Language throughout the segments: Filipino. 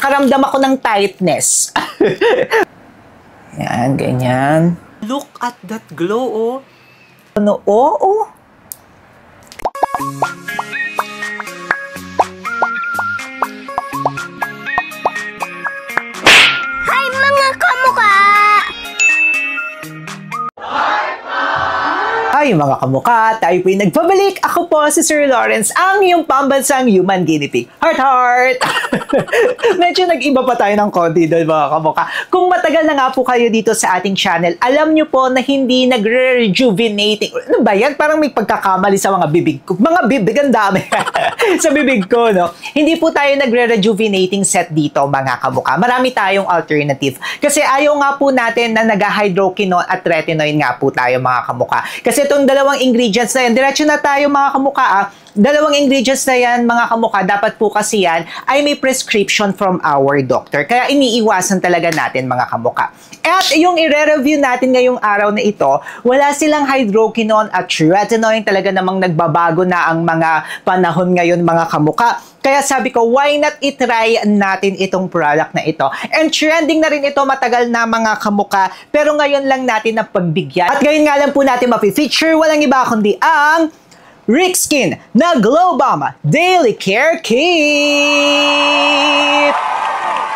nakakaramdam ako ng tightness. Yan, ganyan. Look at that glow, oh. Ano, oo. Hi mga kamukha! Hi mga kamukha, tayo po'y nagbabalik. Ako po si Sir Lawrence, ang iyong pambansang human guinea pig. Heart, heart! Medyo nag-iba pa tayo ng konti doon mga kamukha. Kung matagal na nga po kayo dito sa ating channel, alam nyo po na hindi nagre-rejuvenating. Ano ba yan? Parang may pagkakamali sa mga bibig ko. Mga bibig, ang dami. Sa bibig ko, no? Hindi po tayo nagre-rejuvenating set dito mga kamukha. Marami tayong alternative. Kasi ayaw nga po natin na nag-hydroquinone at retinoid nga po tayo mga kamukha. Kasi itong dalawang ingredients na yan, diretso na tayo mga kamukha, dalawang ingredients na yan mga kamukha, dapat po kasi yan ay may prescription from our doctor. Kaya iniiwasan talaga natin mga kamukha. At yung i-review natin ngayong araw na ito, wala silang hydroquinone at retinoid. Talaga namang nagbabago na ang mga panahon ngayon mga kamukha. Kaya sabi ko, why not itry natin itong product na ito? And trending na rin ito matagal na mga kamukha, pero ngayon lang natin na pagbigyan. At ngayon nga lang po natin mapifeature, walang iba kundi ang Rickskin na Glow Bomb Daily Care Kit!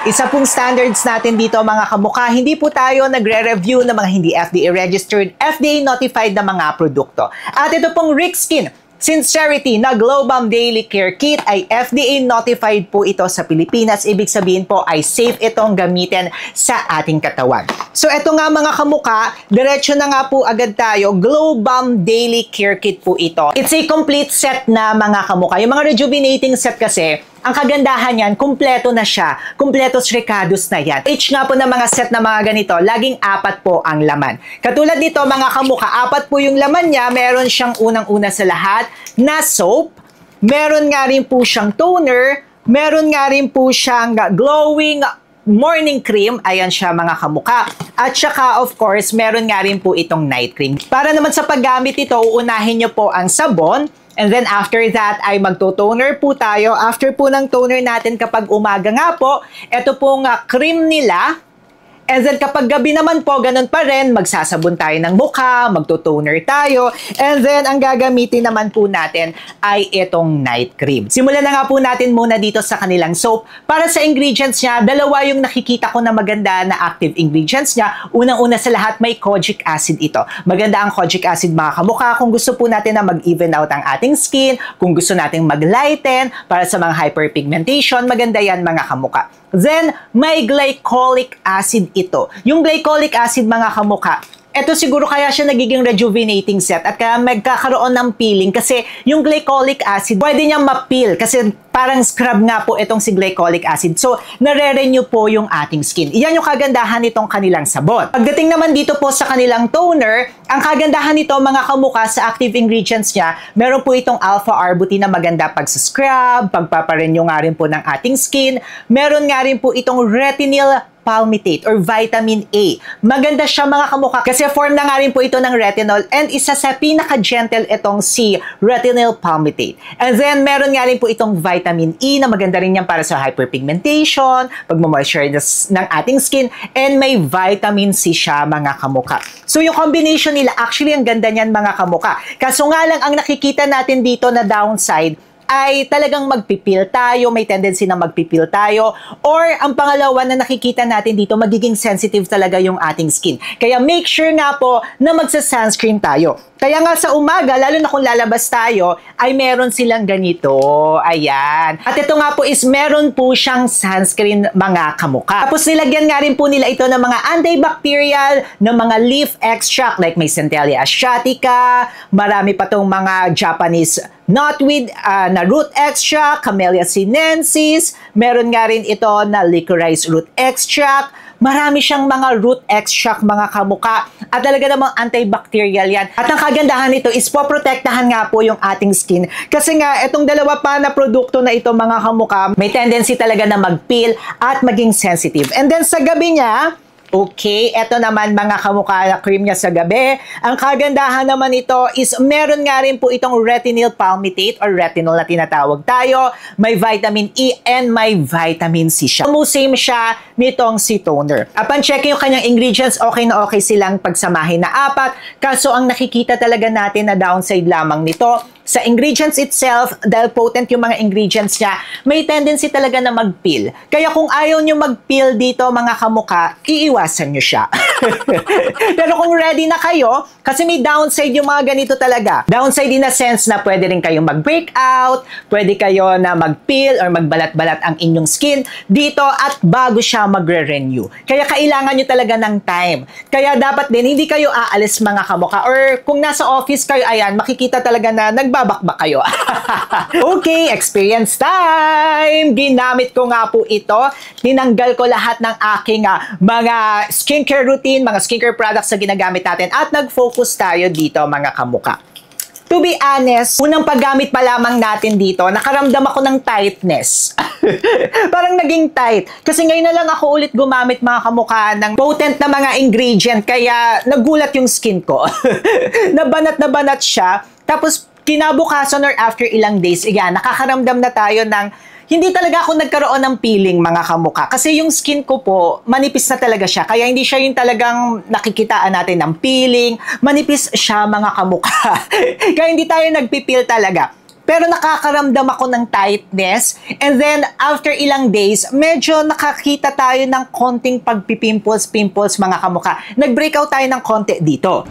Isa pong standards natin dito mga kamukha, hindi po tayo nagre-review ng mga hindi FDA registered, FDA notified na mga produkto. At ito pong Rickskin Sincerity na Glow Bomb Daily Care Kit ay FDA notified po ito sa Pilipinas. Ibig sabihin po ay safe itong gamitin sa ating katawan. So ito nga mga kamukha, diretso na nga po agad tayo. Glow Bomb Daily Care Kit po ito. It's a complete set na mga kamukha. Yung mga rejuvenating set kasi, ang kagandahan yan, kumpleto na siya. Kumpletos recados na yan. Each nga po ng mga set na mga ganito, laging 4 po ang laman. Katulad nito mga kamukha, 4 po yung laman niya. Meron siyang unang-una sa lahat na soap. Meron nga rin po siyang toner. Meron nga rin po siyang glowing morning cream. Ayan siya mga kamukha. At saka of course, meron nga rin po itong night cream. Para naman sa paggamit ito, uunahin nyo po ang sabon. And then after that ay magto-toner po tayo. After po ng toner natin kapag umaga nga po, ito pong cream nila. And then kapag gabi naman po, ganun pa rin, magsasabon tayo ng mukha, magto-toner tayo. And then ang gagamitin naman po natin ay itong night cream. Simulan na nga po natin muna dito sa kanilang soap. Para sa ingredients niya, dalawa yung nakikita ko na maganda na active ingredients niya. Unang-una sa lahat, may kojic acid ito. Maganda ang kojic acid mga kamukha kung gusto po natin na mag-even out ang ating skin, kung gusto nating mag-lighten, para sa mga hyperpigmentation, maganda yan mga kamukha. Then, may glycolic acid ito. Yung glycolic acid mga kamukha, ito siguro kaya siya nagiging rejuvenating set at kaya magkakaroon ng peeling kasi yung glycolic acid, pwede niyang ma-peel kasi parang scrub nga po itong si glycolic acid. So, nare-renew po yung ating skin. Iyan yung kagandahan nitong kanilang sabon. Pagdating naman dito po sa kanilang toner, ang kagandahan nito mga kamukha sa active ingredients niya, meron po itong alpha-arbutin na maganda pag sa scrub, pagpaparenew nga rin po ng ating skin. Meron nga rin po itong retinol palmitate or vitamin A. Maganda siya mga kamukha kasi form na nga rin po ito ng retinol and isa sa pinaka-gentle itong si retinol palmitate. And then meron nga rin po itong vitamin E na maganda rin yan para sa hyperpigmentation, pagmamoisturize ng ating skin, and may vitamin C siya mga kamukha. So yung combination nila, actually ang ganda niyan mga kamukha. Kaso nga lang ang nakikita natin dito na downside ay talagang magpipil tayo, may tendency na magpipil tayo, or ang pangalawa na nakikita natin dito, magiging sensitive talaga yung ating skin. Kaya make sure nga po na magsa-sunscreen tayo. Kaya nga sa umaga, lalo na kung lalabas tayo, ay meron silang ganito. Ayan. At ito nga po is meron po siyang sunscreen mga kamukha. Tapos nilagyan nga rin po nila ito ng mga antibacterial, ng mga leaf extract like may Centella asiatica, marami pa tong mga Japanese knotweed na root extract, Camellia sinensis, meron nga rin ito na licorice root extract. Marami siyang mga root extract mga kamukha at talaga namang antibacterial yan. At ang kagandahan nito is poprotektahan nga po yung ating skin. Kasi nga, itong dalawa pa na produkto na ito mga kamukha, may tendency talaga na mag-peel at maging sensitive. And then sa gabi niya, Okay, eto naman mga kamukha na cream niya sa gabi. Ang kagandahan naman ito is meron nga rin po itong retinol palmitate or retinol na tinatawag tayo. May vitamin E and may vitamin C siya. Same siya nitong si toner. Upon checking yung kanyang ingredients, okay na okay silang pagsamahin na 4. Kaso ang nakikita talaga natin na downside lamang nito, sa ingredients itself, dahil potent yung mga ingredients niya, may tendency talaga na mag-peel. Kaya kung ayaw nyo mag-peel dito mga kamuka, iiwasan nyo siya. Pero kung ready na kayo, kasi may downside yung mga ganito talaga. Downside in a sense na pwede rin kayong mag-breakout, pwede kayo na mag-peel or magbalat-balat ang inyong skin dito at bago siya magre-renew. Kaya kailangan nyo talaga ng time. Kaya dapat din, hindi kayo aalis mga kamuka. Or kung nasa office kayo, ayan, makikita talaga na nagbabakbak kayo. Okay, experience time! Ginamit ko nga po ito. Tinanggal ko lahat ng aking mga skincare routine, mga skincare products na ginagamit natin at nag-focus tayo dito mga kamuka. To be honest, unang paggamit pa lamang natin dito, nakaramdam ako ng tightness. Parang naging tight. Kasi ngayon na lang ako ulit gumamit mga kamukha ng potent na mga ingredient, kaya nagulat yung skin ko. Nabanat na banat siya. Tapos kinabukasan or after ilang days, nakakaramdam na tayo ng hindi talaga ako nagkaroon ng peeling mga kamuka. Kasi yung skin ko po, manipis na talaga siya. Kaya hindi siya yung talagang nakikitaan natin ng peeling. Manipis siya mga kamuka. Kaya hindi tayo nagpipeel talaga. Pero nakakaramdam ako ng tightness. And then, after ilang days, medyo nakakita tayo ng konting pagpipimples mga kamuka. Nag-breakout tayo ng konti dito.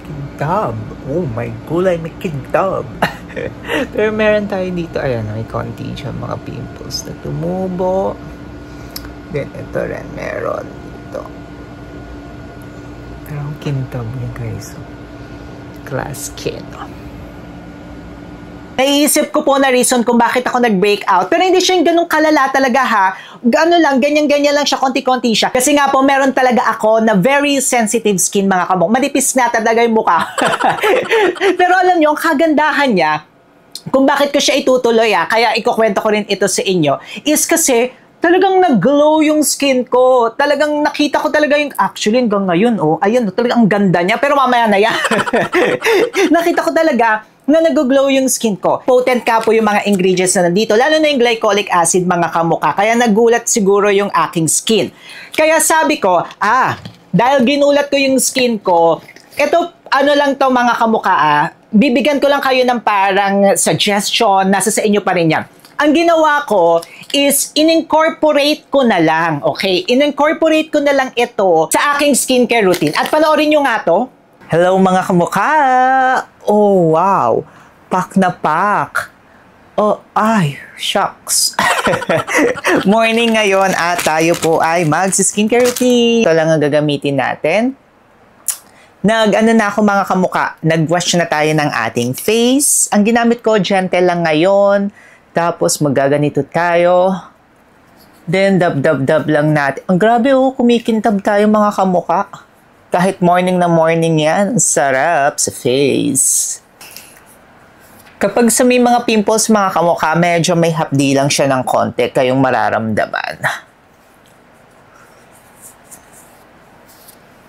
Kintab. Oh my gulay, may kintab. Pero meron tayo dito, ayan, may konti siya mga pimples na tumubo. Then, ito rin, meron dito. Pero ang kintab niya, guys. Glass skin. Naiisip ko po na reason kung bakit ako nag-breakout. Pero hindi siya yung ganun kalala talaga ha. Ano lang, ganyan-ganyan lang siya, konti-konti siya. Kasi nga po, meron talaga ako na very sensitive skin mga kamok. Manipis na talaga yung mukha. Pero alam nyo, ang kagandahan niya, kung bakit ko siya itutuloy kaya ikukwento ko rin ito sa inyo, is kasi talagang nag-glow yung skin ko. Talagang nakita ko talaga yung, actually hanggang ngayon, ayun, talagang ang ganda niya. Pero mamaya na yan. Nakita ko talaga na nag-glow yung skin ko. Potent ka po yung mga ingredients na nandito, lalo na yung glycolic acid mga kamuka. Kaya nagulat siguro yung aking skin. Kaya sabi ko, dahil ginulat ko yung skin ko, ito, ano lang to mga kamuka, bibigyan ko lang kayo ng parang suggestion, nasa sa inyo pa rin yan. Ang ginawa ko is in-incorporate ko na lang, okay? In-incorporate ko na lang ito sa aking skincare routine. At panoorin nyo nga to. Hello mga kamukha! Oh, wow! Pak na pak! Oh, ay, shucks! Morning ngayon at tayo po ay mag-skincare routine. Ito lang ang gagamitin natin. Nag-ano na ako mga kamukha, nag-wash na tayo ng ating face. Ang ginamit ko, gentle lang ngayon. Tapos magaganito tayo. Then, dab-dab-dab lang natin. Ang grabe kumikintab tayo mga kamukha. Kahit morning na morning yan, sarap sa face. Kapag sa may mga pimples mga kamukha, medyo may hapdi lang siya ng konti kayong mararamdaman.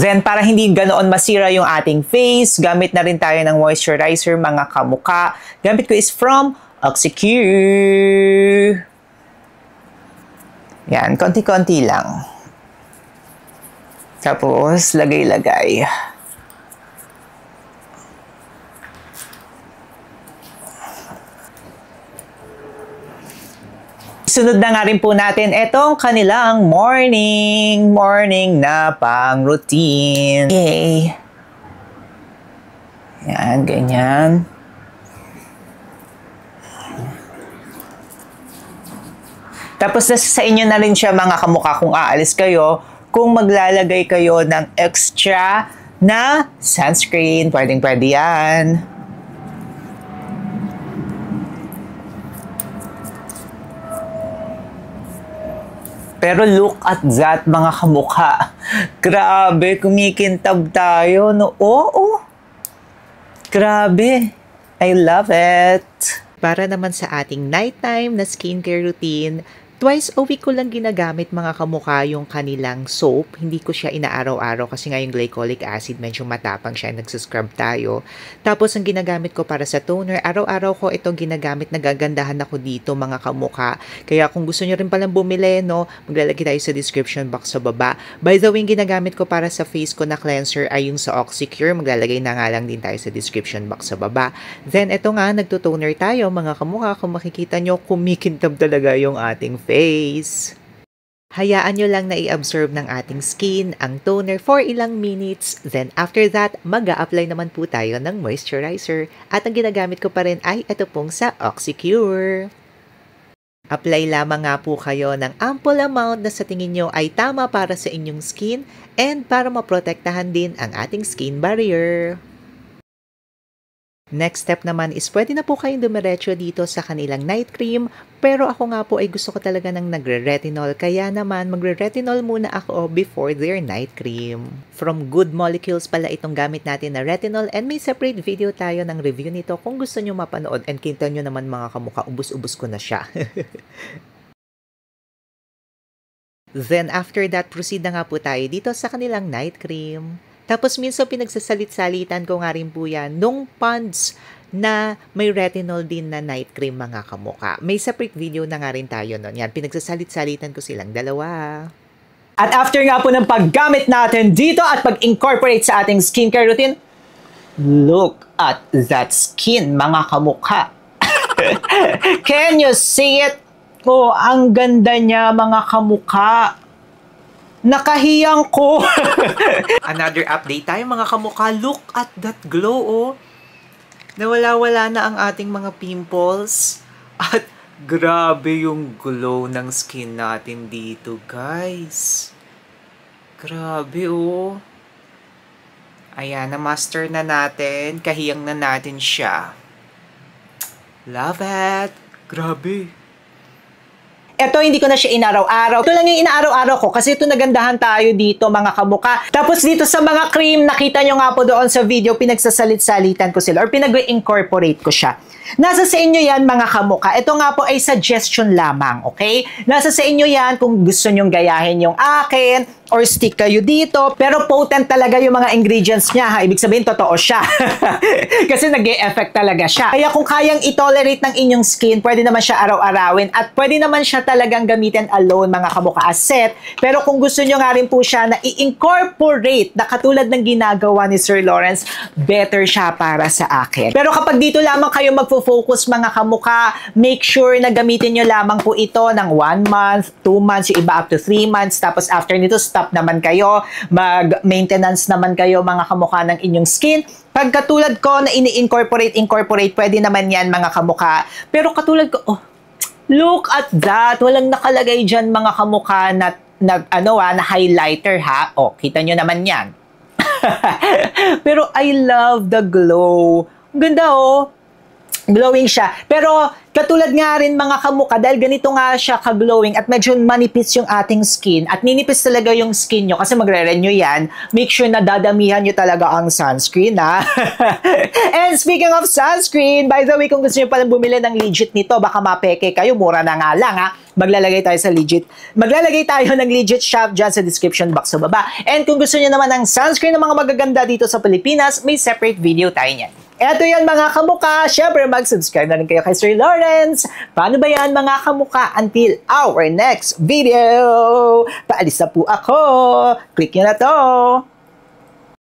Then, para hindi ganoon masira yung ating face, gamit na rin tayo ng moisturizer mga kamukha. Gamit ko is from Oxycure. Yan, konti-konti lang. Tapos, lagay-lagay. Sunod na nga rin po natin itong kanilang morning na pang routine. Okay. Yan, ganyan. Tapos sa inyo na rin siya mga kamukha kung aalis kayo, kung maglalagay kayo ng extra na sunscreen, pwedeng-pwede yan. Pero look at that mga kamukha. Grabe, kumikintab tayo. No? Oo. Grabe. I love it. Para naman sa ating nighttime na skincare routine, Twice a week ko lang ginagamit mga kamukha yung kanilang soap. Hindi ko siya inaaraw-araw kasi nga yung glycolic acid medyo matapang siya. Nagsascrub tayo. Tapos ang ginagamit ko para sa toner, araw-araw ko ito ginagamit. Nagagandahan ako dito mga kamukha. Kaya kung gusto nyo rin palang bumili, no, maglalagay tayo sa description box sa baba. By the way, yung ginagamit ko para sa face ko na cleanser ay yung sa Oxycure. Maglalagay na nga lang din tayo sa description box sa baba. Then ito nga, nagtutoner tayo mga kamukha. Kung makikita nyo, kumikintab talaga yung ating face. Hayaan nyo lang na i-absorb ng ating skin ang toner for ilang minutes. Then after that, mag-a-apply naman po tayo ng moisturizer. At ang ginagamit ko pa rin ay ito pong sa Oxycure. Apply lamang nga po kayo ng ample amount na sa tingin nyo ay tama para sa inyong skin and para maprotektahan din ang ating skin barrier. Next step naman is pwede na po kayong dumiretso dito sa kanilang night cream. Pero ako nga po ay gusto ko talaga ng nagre-retinol. Kaya naman magre-retinol muna ako before their night cream. From Good Molecules pala itong gamit natin na retinol. And may separate video tayo ng review nito kung gusto nyo mapanood. And kita nyo naman mga kamukha, ubus-ubus ko na siya. Then after that, proceed na nga po tayo dito sa kanilang night cream. Tapos minsan pinagsasalit-salitan ko nga rin po yan nung Ponds na may retinol din na night cream mga kamukha. May separate video na nga rin tayo nun. Yan, pinagsasalit-salitan ko silang dalawa. At after nga po ng paggamit natin dito at pag-incorporate sa ating skincare routine, look at that skin mga kamukha. Can you see it? Oh, ang ganda niya mga kamukha. Nakahiyang ko. Another update tayo mga kamukha. Look at that glow, oh. Nawala-wala na ang ating mga pimples. At grabe yung glow ng skin natin dito, guys. Grabe, oh. Ayan, na-master na natin. Kahiyang na natin siya. Love it. Grabe. Ito, hindi ko na siya inaraw-araw. Ito lang yung inaaraw-araw ko kasi ito nagandahan tayo dito mga kamukha. Tapos dito sa mga cream, nakita nyo nga po doon sa video, pinagsasalit-salitan ko sila or pinag-incorporate ko siya. Nasa sa inyo yan mga kamukha. Ito nga po ay suggestion lamang, okay? Nasa sa inyo yan kung gusto nyong gayahin yung akin or stick kayo dito. Pero potent talaga yung mga ingredients niya, ha? Ibig sabihin, totoo siya. Kasi nag-e-effect talaga siya. Kaya kung kayang i-tolerate ng inyong skin, pwede naman siya araw-arawin at pwede naman siya talagang gamitin alone mga kamukha as set. Pero kung gusto nyo nga rin po siya na i-incorporate na katulad ng ginagawa ni Sir Lawrence, better siya para sa akin. Pero kapag dito lamang kayo magfo-focus mga kamukha, make sure na gamitin nyo lamang po ito ng 1 month, 2 months, yung iba up to 3 months. Tapos after nito, stop naman kayo. Mag-maintenance naman kayo mga kamukha ng inyong skin. Pag katulad ko na ini-incorporate, pwede naman yan mga kamukha. Pero katulad ko, oh, look at that. Walang nakalagay dyan mga kamukha na highlighter ha. Oh, kita nyo naman yan. Pero I love the glow. Ganda oh. Glowing siya. Pero katulad nga rin mga kamukha, dahil ganito nga siya ka-glowing at medyo manipis yung ating skin at ninipis talaga yung skin nyo kasi magre-renew yan, make sure na dadamihan nyo talaga ang sunscreen ha. And speaking of sunscreen, by the way, kung gusto nyo palang bumili ng legit nito, baka mapeke kayo, mura na nga lang ha. Maglalagay tayo ng legit shop dyan sa description box sa baba. And kung gusto nyo naman ng sunscreen ng mga magaganda dito sa Pilipinas, may separate video tayo niyan. Eto yan mga kamukha. Siyempre, mag-subscribe na rin kayo kay Sir Lawrence. Paano ba yan mga kamukha? Until our next video. Paalis na po ako. Click nyo na to.